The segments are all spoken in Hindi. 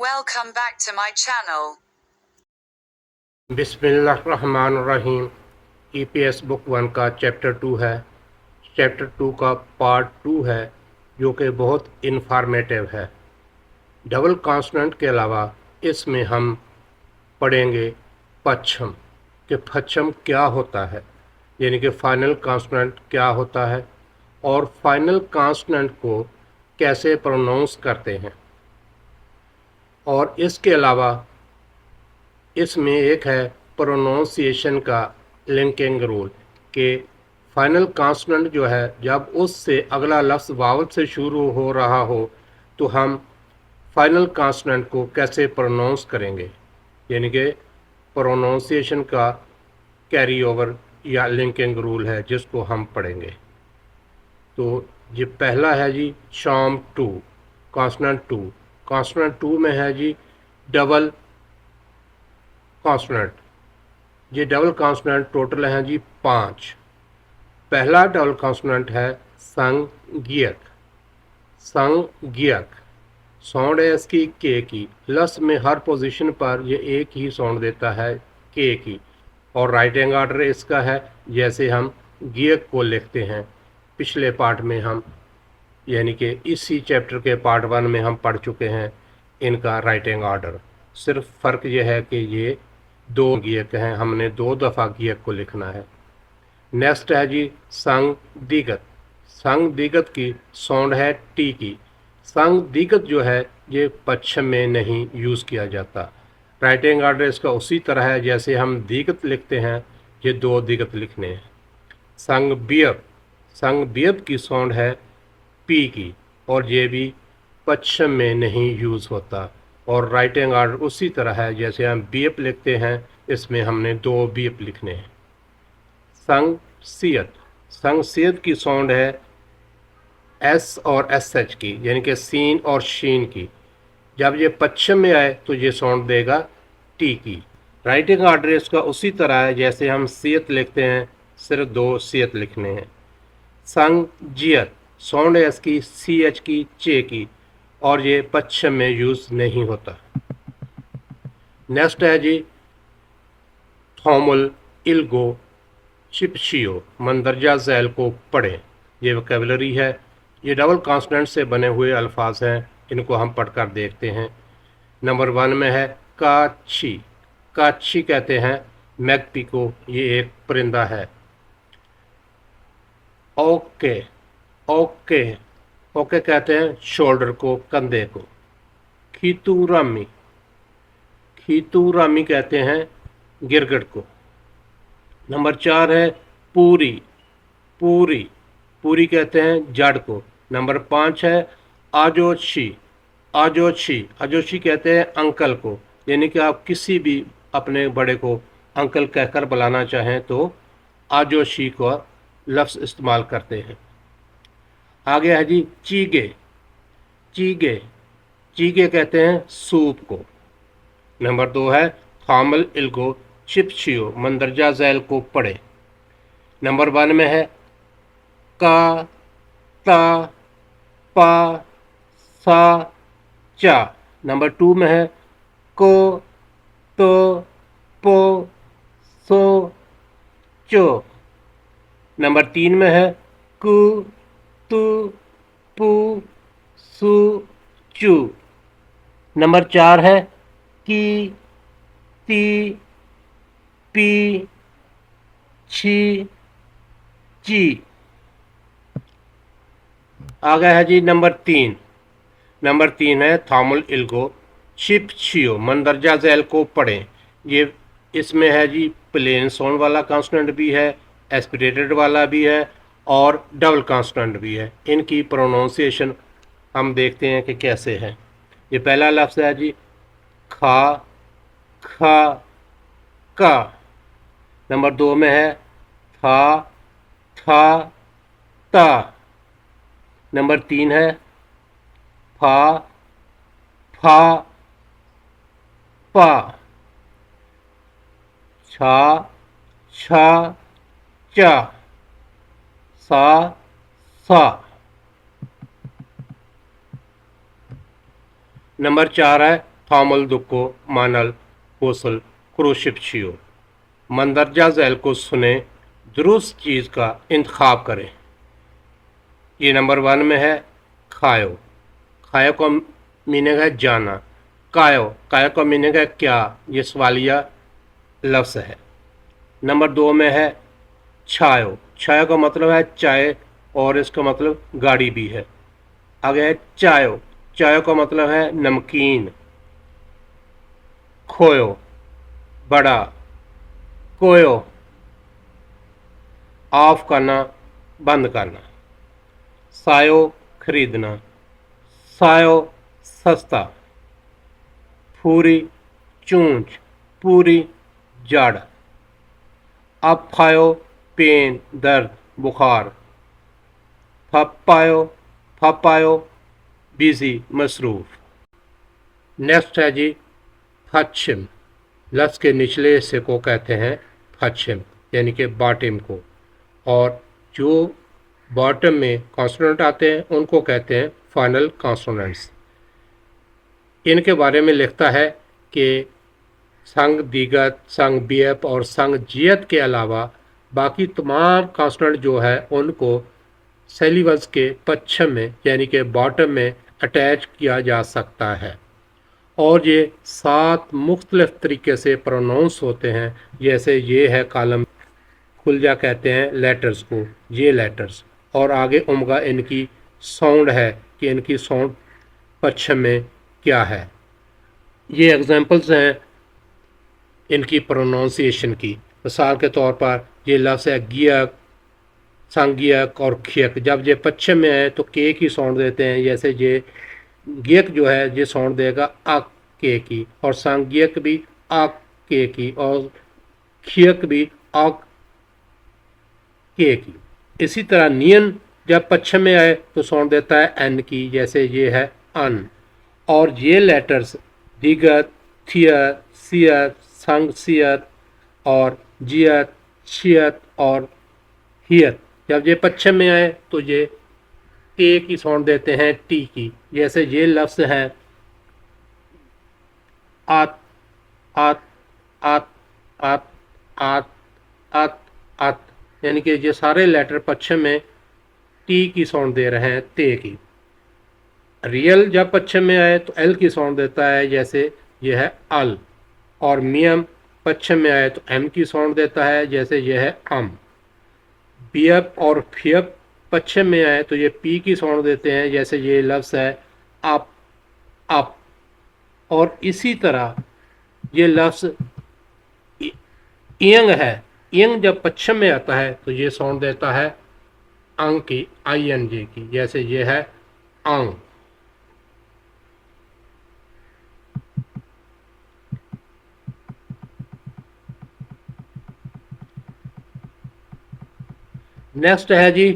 Welcome back to my channel. बिस्मिल्लाहिर्रहमानिर्रहीम। ईपीएस बुक 1 का चैप्टर 2 है। चैप्टर 2 का पार्ट 2 है जो कि बहुत इन्फॉर्मेटिव है। डबल कॉन्सोनेंट के अलावा इसमें हम पढ़ेंगे पच्छम कि पच्छम क्या होता है, यानी कि फाइनल कॉन्सोनेंट क्या होता है और फाइनल कॉन्सोनेंट को कैसे प्रोनाउंस करते हैं। और इसके अलावा इसमें एक है प्रोनाउंसिएशन का लिंकिंग रूल कि फाइनल कॉन्सोनेंट जो है जब उससे अगला लफ्ज़ वावल से शुरू हो रहा हो तो हम फाइनल कॉन्सोनेंट को कैसे प्रोनाउंस करेंगे, यानी कि प्रोनाउंसिएशन का कैरी ओवर या लिंकिंग रूल है जिसको हम पढ़ेंगे। तो ये पहला है जी शाम 2 कॉन्सोनेंट 2। कॉन्सोनेंट 2 में है जी डबल कॉन्सोनेंट। ये डबल कॉन्सोनेंट टोटल हैं जी 5। पहला डबल कॉन्सोनेंट है संज्ञक। संज्ञक साउंड है इसकी के की, लफ्ज़ में हर पोजीशन पर ये एक ही साउंड देता है के की। और राइटिंग ऑर्डर इसका है जैसे हम गियक को लिखते हैं। पिछले पार्ट में हम यानी कि इसी चैप्टर के पार्ट 1 में हम पढ़ चुके हैं इनका राइटिंग ऑर्डर। सिर्फ फ़र्क ये है कि ये 2 गियक हैं, हमने 2 दफ़ा गियक को लिखना है। नेक्स्ट है जी संग दिगत। संग दिगत की साउंड है टी की। संग दिगत जो है ये पश्चिम में नहीं यूज़ किया जाता। राइटिंग ऑर्डर इसका उसी तरह है जैसे हम दिगत लिखते हैं, ये 2 दिगत लिखने हैं। संग बियब। संग बियब की साउंड है पी की और ये भी पश्चिम में नहीं यूज़ होता। और राइटिंग ऑर्डर उसी तरह है जैसे हम बीएप लिखते हैं, इसमें हमने 2 बीएप लिखने हैं। संगसियत। संगसियत की साउंड है एस और एस एच की, यानी कि सीन और शीन की। जब ये पश्चिम में आए तो ये साउंड देगा टी की। राइटिंग ऑर्डर इसका उसी तरह है जैसे हम सियत लिखते हैं, सिर्फ 2 सियत लिखने हैं। संजियत साउंड है इसकी सी एच की चे की और ये पश्चिम में यूज़ नहीं होता। नेक्स्ट है जी थॉमल इल्गो चिपशियो मंदरजा झैल को पढ़ें। ये वोकैबुलरी है। ये डबल कॉन्सोनेंट से बने हुए अल्फाज हैं, इनको हम पढ़कर देखते हैं। नंबर 1 में है काची। काची कहते हैं मैगपी को, ये एक परिंदा है। ओके। ओके ओके कहते हैं शोल्डर को, कंधे को। खीतूरामी। खीतूरामी कहते हैं गिरगिट को। नंबर 4 है पूरी। पूरी पूरी कहते हैं जड़ को। नंबर 5 है आजोशी। आजोशी आजोशी कहते हैं अंकल को, यानी कि आप किसी भी अपने बड़े को अंकल कहकर बुलाना चाहें तो आजोशी का लफ्ज़ इस्तेमाल करते हैं। आगे है जी चीगे। चीगे चीगे कहते हैं सूप को। नंबर 2 है थामल इल्गो चिपशियो मंदरजा झैल को पढ़े। नंबर 1 में है का ता पा सा चा। नंबर 2 में है को तो पो सो चो। नंबर 3 में है कु तु पु सु चू। नंबर 4 है की ती पी छी ची। आ गया है जी नंबर 3। नंबर 3 है थामुल इल्गो चिपशियो मंदरजा झैल को पढ़ें। ये इसमें है जी प्लेन साउंड वाला कॉन्सोनेंट भी है, एस्पिरेटेड वाला भी है और डबल कॉन्सोनेंट भी है। इनकी प्रोनाउंसिएशन हम देखते हैं कि कैसे है। ये पहला लफ्ज़ है जी खा खा का। नंबर 2 में है था था ता। नंबर 3 है फा फा पा। छा छा चा सा सा। नंबर 4 है शामिल दुको मानल कौशल क्रोशिप्शियो। मंदरजा झैल को सुने, दुरुस्त चीज़ का इंतखाब करें। ये नंबर 1 में है खायो। खायो का मीनिंग है जाना। कायो, कायो का मीनिंग है क्या, ये सवालिया लफ्ज़ है। नंबर 2 में है छायो। छायो का मतलब है चाय और इसका मतलब गाड़ी भी है। आगे है चायो। चायो का मतलब है नमकीन। खोयो, बड़ा। कोयो, ऑफ करना, बंद करना। सायो, खरीदना। सायो, सस्ता। पूरी, चूंच, पूरी, जड़। अब फायो, पेन, दर्द, बुखार। फपायो, फपायो, बिजी, मसरूफ। नेक्स्ट है जी पश्चिम। लफ्ज़ के निचले हिस्से को कहते हैं पश्चिम, यानी कि बॉटम को, और जो बॉटम में कॉन्सोनेंट आते हैं उनको कहते हैं फाइनल कॉन्सोनेंट्स। इनके बारे में लिखता है कि संग दिगत, संग बियप और संग जियत के अलावा बाकी तमाम कॉन्सोनेंट जो है उनको सिलेबस के पश्चिम में यानी कि बॉटम में अटैच किया जा सकता है, और ये 7 मुख्तलिफ तरीके से प्रोनाउंस होते हैं। जैसे ये है कॉलम खुलजा कहते हैं लेटर्स को, ये लेटर्स, और आगे उमगा इनकी साउंड है कि इनकी साउंड पश्चिम में क्या है। ये एग्जांपल्स हैं इनकी प्रोनाउंसिएशन की। मिसाल के तौर पर ये लफ्ज़ है गियक, संगियक और खियक। जब ये पश्चिम में है तो के की साउंड देते हैं, जैसे ये गियक जो है ये साउंड देगा अक के की, और संगियक भी अक के की, और खियक भी अक के की। इसी तरह नियन जब पश्चिम में आए तो साउंड देता है एन की, जैसे ये है अन। और ये लेटर्स दिगत, थियत, सियत, संग सियत और जियत, शियत और हियत, जब ये पश्चिम में आए तो ये के की साउंड देते हैं टी की। जैसे ये लफ्ज़ है आत, आत, आत, आत, आत, आत, आत, यानी कि ये सारे लेटर पश्चिम में टी की साउंड दे रहे हैं, ते की। रियल जब पश्चिम में आए तो एल की साउंड देता है, जैसे यह है अल, और मियम पश्चिम में आए तो एम की साउंड देता है, जैसे यह है अम। बियप और फियप पश्चिम में आए तो ये पी की साउंड देते हैं, जैसे ये लफ्ज़ है अप, अप। और इसी तरह ये लफ्ज़ इयंग है। इयंग जब पश्चिम में आता है तो ये साउंड देता है अंग की, आई एन जी की, जैसे ये है अंग। नेक्स्ट है जी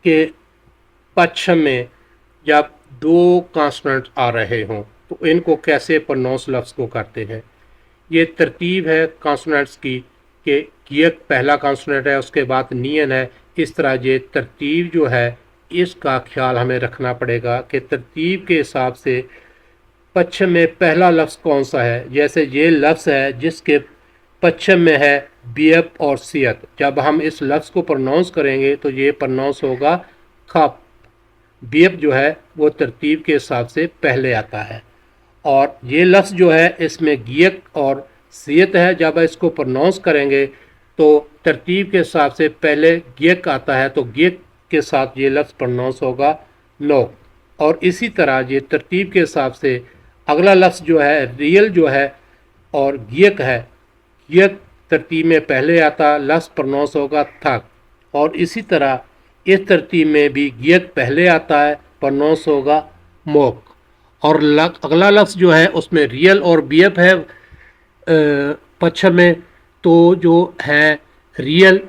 कि पश्चिम में जब 2 कॉन्सोनेंट आ रहे हों तो इनको कैसे प्रोनाउंस लफ्ज़ को करते हैं। ये तरतीब है कॉन्सोनेंट्स की कि गियक पहला कॉन्सोनेंट है, उसके बाद नियन है। इस तरह ये तरतीब जो है इसका ख्याल हमें रखना पड़ेगा कि तरतीब के हिसाब से पश्चिम में पहला लफ्ज़ कौन सा है। जैसे ये लफ्ज़ है जिसके पश्चिम में है बियप और सियत, जब हम इस लफ्ज़ को प्रोनाउंस करेंगे तो ये प्रोनाउंस होगा खप। बियप जो है वो तरतीब के हिसाब से पहले आता है, और ये लफ्ज़ जो है इसमें गियक और सियत है, जब इसको प्रोनाउंस करेंगे तो तरतीब के हिसाब से पहले गियक आता है, तो गियक के साथ ये लफ्ज़ प्रोनाउंस होगा नो। और इसी तरह ये तरतीब के हिसाब से अगला लफ्ज़ जो है रियल जो है और गियक है, गियक तरतीब में पहले आता, लफ्ज़ प्रोनाउंस होगा थक। और इसी तरह इस तरतीब में भी गियक पहले आता है, प्रोनाउंस होगा मोक। और अगला लफ्ज़ जो है उसमें रियल और बियप है पश्चिम में, तो जो है रियल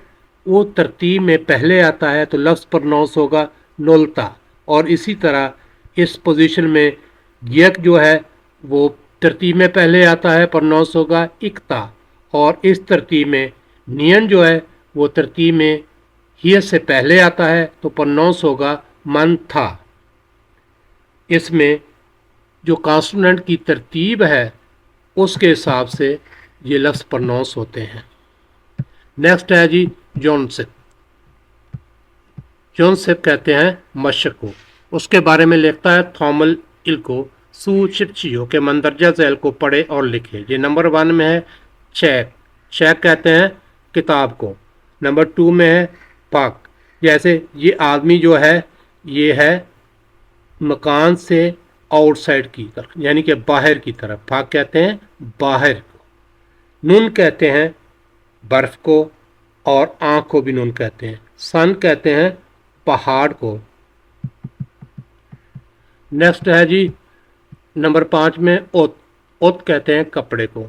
वो तरतीब में पहले आता है तो लफ्ज़ प्रोनाउंस होगा नोलता। और इसी तरह इस पोजीशन में गियक जो है वो तरतीब में पहले आता है, प्रोनाउंस होगा इक्ता। और इस तरतीब में नियन जो है वो तरतीब में हियत से पहले आता है तो प्रोनाउंस होगा मन था। इसमें जो कॉन्सोनेंट की तरतीब है उसके हिसाब से ये लफ्ज़ प्रोनाउंस होते हैं। नेक्स्ट है जी जोनसिप। जोनसिप कहते हैं मशक को। उसके बारे में लिखता है थॉमल इल्को सू चिपचियो के मंदरजा झैल को पढ़े और लिखे। ये नंबर 1 में है चेक। चेक कहते हैं किताब को। नंबर 2 में है पाक, जैसे ये आदमी जो है ये है मकान से आउटसाइड की तरफ यानी कि बाहर की तरफ। पाक कहते हैं बाहर को। नून कहते हैं बर्फ़ को और आँख को भी नून कहते हैं। सन कहते हैं पहाड़ को। नेक्स्ट है जी नंबर 5 में ओत। ओत कहते हैं कपड़े को।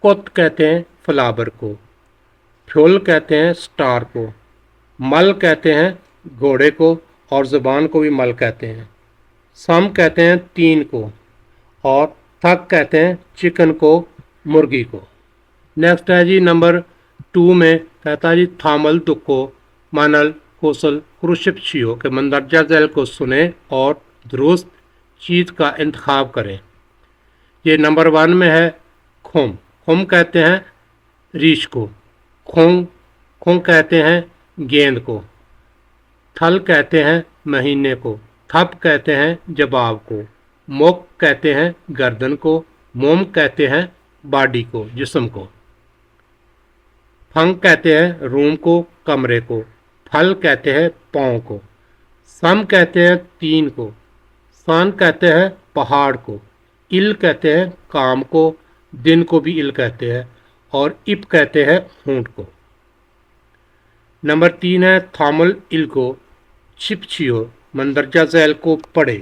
कोत कहते हैं फ्लावर को। फ्यूल कहते हैं स्टार को। मल कहते हैं घोड़े को और ज़ुबान को भी मल कहते हैं। सम कहते हैं 3 को और थक कहते हैं चिकन को, मुर्गी को। नेक्स्ट है जी नंबर 2 में कहता है जी थामल दुको मानल कौशल क्रुशिपशियो के मंदरजा झैल को सुने और दुरुस्त चीज़ का इंतखाब करें। ये नंबर 1 में है खुम। खुम कहते हैं रीछ को। खोंग खोंग कहते हैं गेंद को। थल कहते हैं महीने को। थप कहते हैं जवाब को। मोक कहते हैं गर्दन को। मोम कहते हैं बॉडी को, जिस्म को। फंग कहते हैं रूम को, कमरे को। फल कहते हैं पाँव को। सम कहते हैं 3 को। सान कहते हैं पहाड़ को। इल कहते हैं काम को, दिन को भी इल कहते हैं। और इप कहते हैं ऊँट को। नंबर 3 है थॉमल इल को चिपचियो मंदरजा झैल को पढ़े।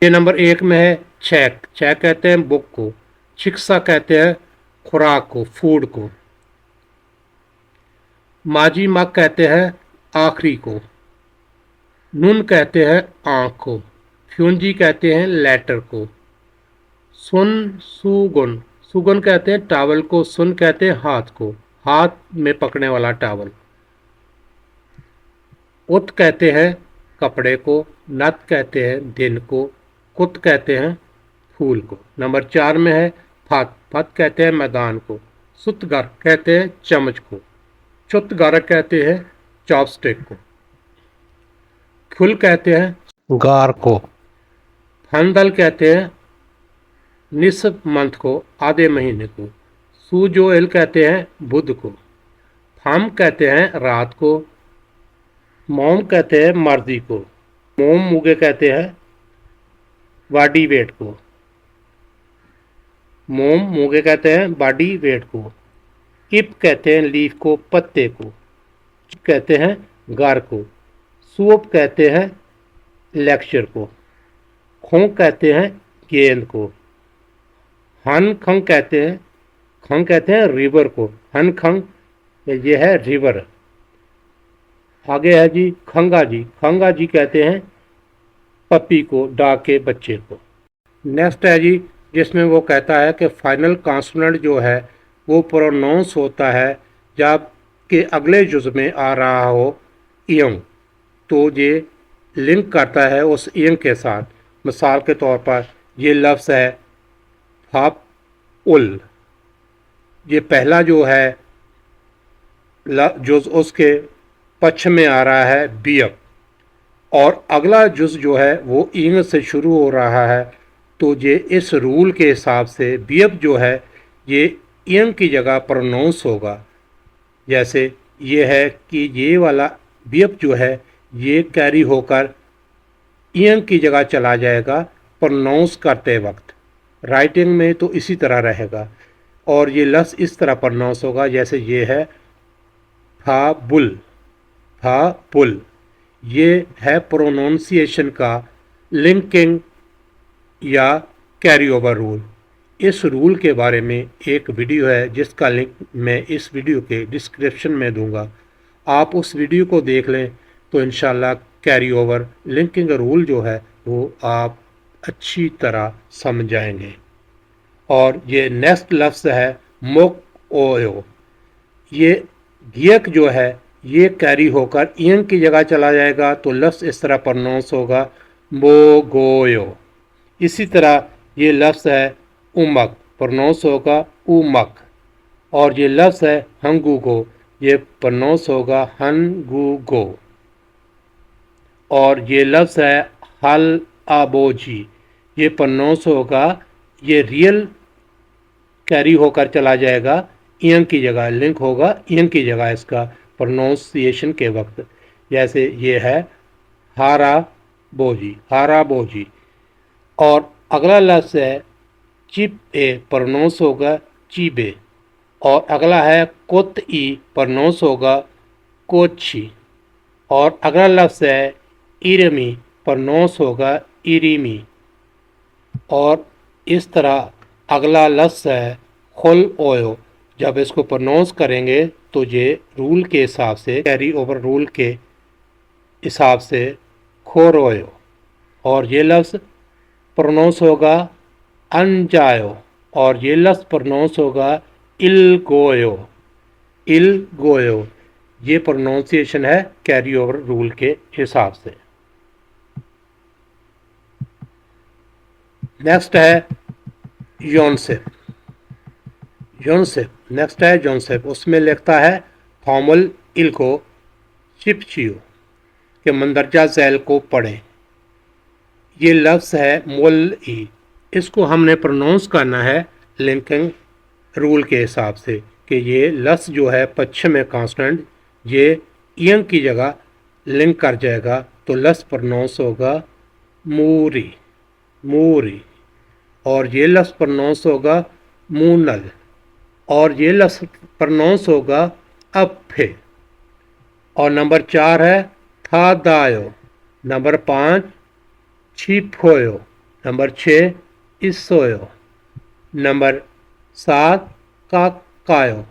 ये नंबर 1 में है चेक। चेक कहते हैं बुक को। चिक्सा कहते हैं खुराक को, फूड को। माजी मक कहते हैं आखिरी को। नुन कहते हैं आँख को। फ्यूंजी कहते हैं लेटर को। सुन सुगुन। सुगुन कहते हैं टावल को। सुन कहते हैं हाथ को, हाथ में पकड़ने वाला टावल। उत कहते हैं कपड़े को। नत कहते हैं दिन को। कुत कहते हैं फूल को। नंबर 4 में है फत। फत कहते हैं मैदान को। सुतगर कहते हैं चम्मच को। चुतगर कहते हैं चॉपस्टिक को। खुल कहते हैं गार को। फंदल कहते हैं निसफ मंथ को, आधे महीने को। सूजोएल कहते हैं बुध को। फाम कहते हैं रात को। मोम कहते हैं मर्दी को। मोम मुगे कहते हैं बॉडी वेट को। मोम मुगे कहते हैं बॉडी वेट को। इप कहते हैं लीफ को, पत्ते को। कहते हैं गार को। सूप कहते हैं लेक्चर को। खों कहते हैं गेंद को। हन खंग कहते हैं, खंग कहते हैं रिवर को। हन खंग ये है रिवर। आगे है जी खंगा जी। खंगा जी कहते हैं पपी को, डॉग के बच्चे को। नेक्स्ट है जी जिसमें वो कहता है कि फाइनल कॉन्सोनेंट जो है वो प्रोनाउंस होता है जब के अगले जुज़ में आ रहा हो इयंग, तो ये लिंक करता है उस इयंग के साथ। मिसाल के तौर पर ये लफ्ज़ है फाप उल। ये पहला जो है जुज़ उसके पश्चिम में आ रहा है बियप, और अगला जुज़ जो है वो इंग से शुरू हो रहा है। तो ये इस रूल के हिसाब से बियप जो है ये इंग की जगह प्रोनाउंस होगा। जैसे ये है कि ये वाला बियप जो है ये कैरी होकर इंग की जगह चला जाएगा प्रोनाउंस करते वक्त। राइटिंग में तो इसी तरह रहेगा और ये लफ्ज़ इस तरह प्रोनाउंस होगा जैसे ये है फा बुल, फा पुल। ये है प्रोनाउंसिएशन का लिंकिंग या कैरी ओवर रूल। इस रूल के बारे में एक वीडियो है जिसका लिंक मैं इस वीडियो के डिस्क्रिप्शन में दूंगा। आप उस वीडियो को देख लें तो इंशाल्लाह कैरी ओवर लिंकिंग रूल जो है वो आप अच्छी तरह समझ जाएंगे। और ये नेक्स्ट लफ्ज़ है मोक ओयो। ये गियक जो है ये कैरी होकर इंग की जगह चला जाएगा तो लफ्ज़ इस तरह प्रोनाउंस होगा मोगोयो। इसी तरह ये लफ्ज़ है उमक, प्रोनाउंस होगा उमक। और ये लफ्ज़ है हंगूगो, ये प्रोनाउंस होगा हनगूगो। और ये लफ्ज़ है हल आबोजी, ये प्रोनाउंस होगा, ये रियल कैरी होकर चला जाएगा ईयंग की जगह, लिंक होगा ईयंग की जगह इसका प्रोनाउंसिएशन के वक्त। जैसे ये है हारा बोजी, हारा बोजी। और अगला लफ्ज़ है चिप ए, प्रोनाउंस होगा चीबे। और अगला है कोत ई, प्रोनाउंस होगा कोची। और अगला लफ्ज़ है इरमी, प्रोनाउंस होगा इरीमी। और इस तरह अगला लफ्ज़ है खुल ओयो, जब इसको प्रोनाउंस करेंगे तो ये रूल के हिसाब से, कैरी ओवर रूल के हिसाब से खोरोयो। और ये लफ्ज़ प्रोनाउंस होगा अनजायो। और ये लफ्ज़ प्रोनाउंस होगा इलगोयो, इलगोयो। ये प्रोनाउंसिएशन है कैरी ओवर रूल के हिसाब से। नेक्स्ट है योनसेप, योनसेप। नेक्स्ट है जोनसेप, उसमें लिखता है फॉर्मल इल्को चिपचियो के मंदरजा झैल को पढ़ें। ये लफ्ज़ है मुल ई, इसको हमने प्रोनाउंस करना है लिंकिंग रूल के हिसाब से कि ये लफ्ज़ जो है पश्चिम में कॉन्स्टेंट, ये ईयंग की जगह लिंक कर जाएगा तो लफ्ज़ प्रोनाउंस होगा मूरी, मूरी। और ये लफ्ज़ प्रोनाउंस होगा मूनल। और ये लफ्ज़ प्रोनाउंस होगा अफे। और नंबर 4 है था दायो। नंबर 5 छिपोयो। नंबर 6 इसोयो। नंबर 7 काकायो।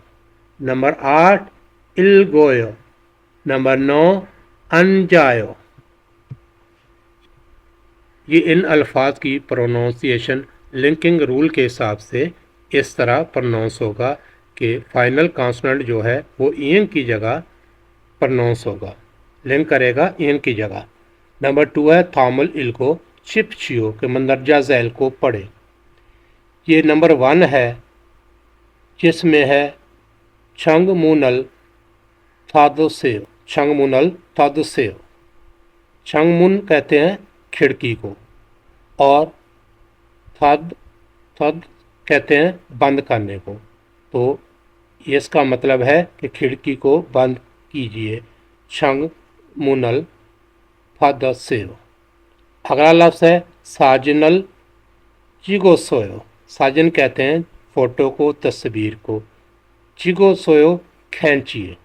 नंबर 8 इलगोयो। नंबर 9 अनजायो। ये इन अल्फाज की प्रोनाउंसिएशन लिंकिंग रूल के हिसाब से इस तरह प्रोनाउंस होगा कि फाइनल कॉन्सोनेंट जो है वो ईएन की जगह प्रोनाउंस होगा, लिंक करेगा ईएन की जगह। नंबर 2 है थामुल इल्को चिपचियो के मंदरजा झैल को पढ़े। ये नंबर 1 है जिसमें है छंग मुनल थादोसेव, छंग मुनल थादोसेव। छंग मुन कहते हैं खिड़की को, और थद, थद कहते हैं बंद करने को। तो इसका मतलब है कि खिड़की को बंद कीजिए, छंग मुनल फदसेव। अगला लफ्ज़ है साजनल चिगोसोयो, साजन कहते हैं फ़ोटो को, तस्वीर को। चिगोसोयो खींचिए,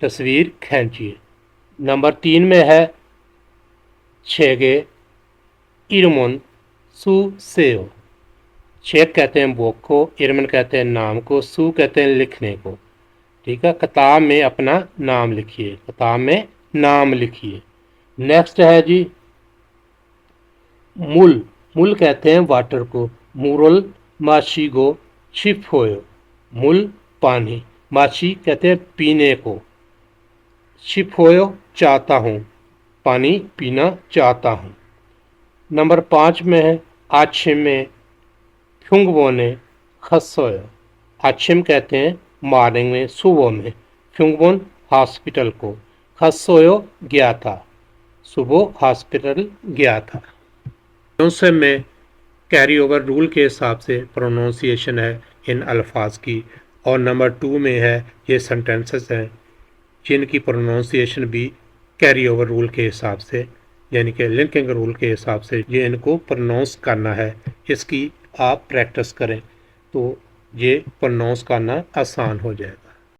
तस्वीर खींचिए। नंबर 3 में है छेगे इरमन सु सेव। छेग कहते हैं बुक को, इरमन कहते हैं नाम को, सु कहते हैं लिखने को। ठीक है, किताब में अपना नाम लिखिए, किताब में नाम लिखिए। नेक्स्ट है जी मुल, मुल कहते हैं वाटर को। मुरल माशीगो छिपोयो, मुल पानी, माशी कहते हैं पीने को, छिपोयो चाहता हूँ, पानी पीना चाहता हूँ। नंबर 5 में है आछिम में फ्युंगबोने खसोयो। आछिम कहते हैं मॉर्निंग में, सुबह में। फ्युंगबोन हॉस्पिटल को, खसोयो गया था, सुबह हॉस्पिटल गया था। जोनसेप में कैरी ओवर रूल के हिसाब से प्रोनाउंसिएशन है इन अल्फाज की। और नंबर 2 में है ये सेंटेंसेस हैं जिनकी प्रोनाउंसिएशन भी कैरी ओवर रूल के हिसाब से, यानी कि लिंकिंग रूल के हिसाब से ये इनको प्रोनाउंस करना है। इसकी आप प्रैक्टिस करें तो ये प्रोनाउंस करना आसान हो जाएगा।